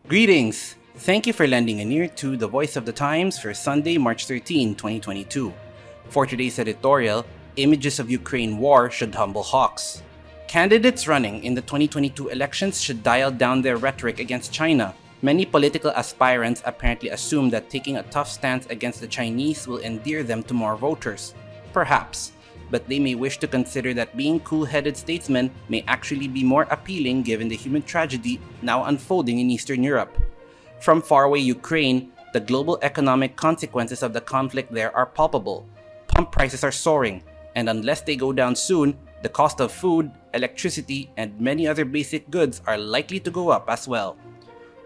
Greetings! Thank you for lending an ear to the Voice of the Times for Sunday, March 13, 2022. For today's editorial, images of Ukraine war should humble hawks. Candidates running in the 2022 elections should dial down their rhetoric against China. Many political aspirants apparently assume that taking a tough stance against the Chinese will endear them to more voters. Perhaps, but they may wish to consider that being cool-headed statesmen may actually be more appealing given the human tragedy now unfolding in Eastern Europe. From faraway Ukraine, the global economic consequences of the conflict there are palpable. Pump prices are soaring, and unless they go down soon, the cost of food, electricity, and many other basic goods are likely to go up as well.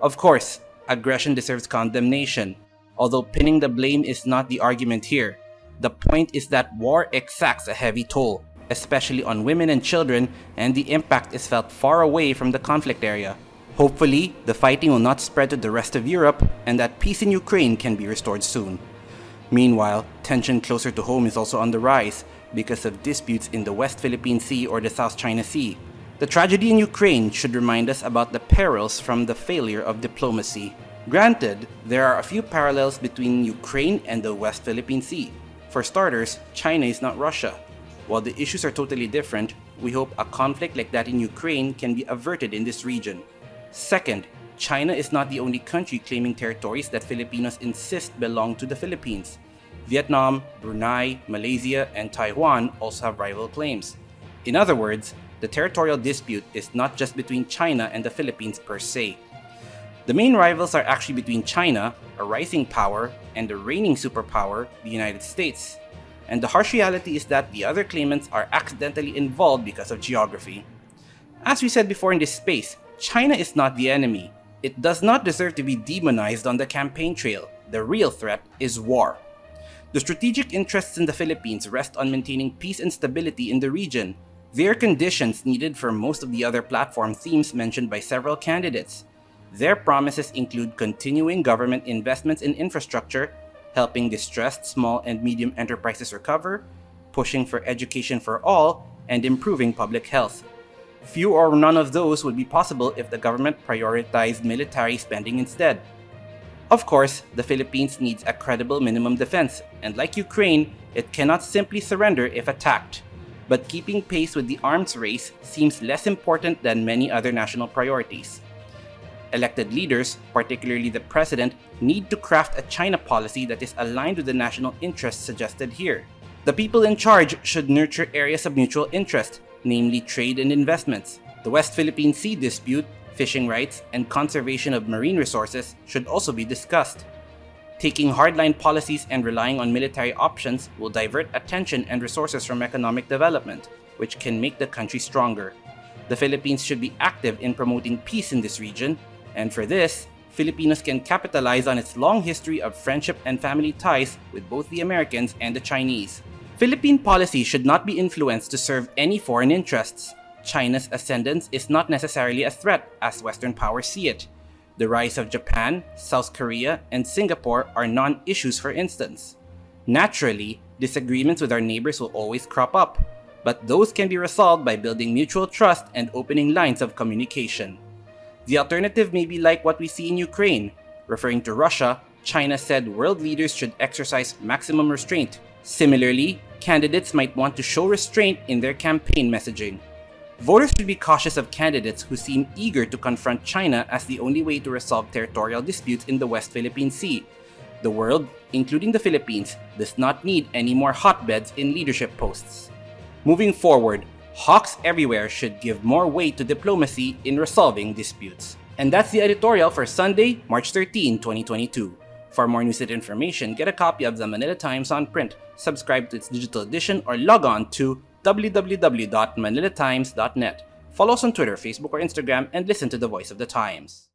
Of course, aggression deserves condemnation, although pinning the blame is not the argument here. The point is that war exacts a heavy toll, especially on women and children, and the impact is felt far away from the conflict area. Hopefully, the fighting will not spread to the rest of Europe and that peace in Ukraine can be restored soon. Meanwhile, tension closer to home is also on the rise because of disputes in the West Philippine Sea or the South China Sea. The tragedy in Ukraine should remind us about the perils from the failure of diplomacy. Granted, there are a few parallels between Ukraine and the West Philippine Sea. For starters, China is not Russia. While the issues are totally different, we hope a conflict like that in Ukraine can be averted in this region. Second, China is not the only country claiming territories that Filipinos insist belong to the Philippines. Vietnam, Brunei, Malaysia, and Taiwan also have rival claims. In other words, the territorial dispute is not just between China and the Philippines per se. The main rivals are actually between China, a rising power, and the reigning superpower, the United States. And the harsh reality is that the other claimants are accidentally involved because of geography. As we said before in this space, China is not the enemy. It does not deserve to be demonized on the campaign trail. The real threat is war. The strategic interests in the Philippines rest on maintaining peace and stability in the region. They are conditions needed for most of the other platform themes mentioned by several candidates. Their promises include continuing government investments in infrastructure, helping distressed small and medium enterprises recover, pushing for education for all, and improving public health. Few or none of those would be possible if the government prioritized military spending instead. Of course, the Philippines needs a credible minimum defense, and like Ukraine, it cannot simply surrender if attacked. But keeping pace with the arms race seems less important than many other national priorities. Elected leaders, particularly the president, need to craft a China policy that is aligned with the national interests suggested here. The people in charge should nurture areas of mutual interest, namely trade and investments. The West Philippine Sea dispute, fishing rights, and conservation of marine resources should also be discussed. Taking hardline policies and relying on military options will divert attention and resources from economic development, which can make the country stronger. The Philippines should be active in promoting peace in this region, and for this, Filipinos can capitalize on its long history of friendship and family ties with both the Americans and the Chinese. Philippine policy should not be influenced to serve any foreign interests. China's ascendance is not necessarily a threat as Western powers see it. The rise of Japan, South Korea, and Singapore are non-issues, for instance. Naturally, disagreements with our neighbors will always crop up, but those can be resolved by building mutual trust and opening lines of communication. The alternative may be like what we see in Ukraine. Referring to Russia, China said world leaders should exercise maximum restraint. Similarly, candidates might want to show restraint in their campaign messaging. Voters should be cautious of candidates who seem eager to confront China as the only way to resolve territorial disputes in the West Philippine Sea. The world, including the Philippines, does not need any more hotbeds in leadership posts. Moving forward, hawks everywhere should give more weight to diplomacy in resolving disputes. And that's the editorial for Sunday, March 13, 2022. For more news and information, get a copy of the Manila Times on print, subscribe to its digital edition, or log on to www.manilatimes.net. Follow us on Twitter, Facebook, or Instagram, and listen to the Voice of the Times.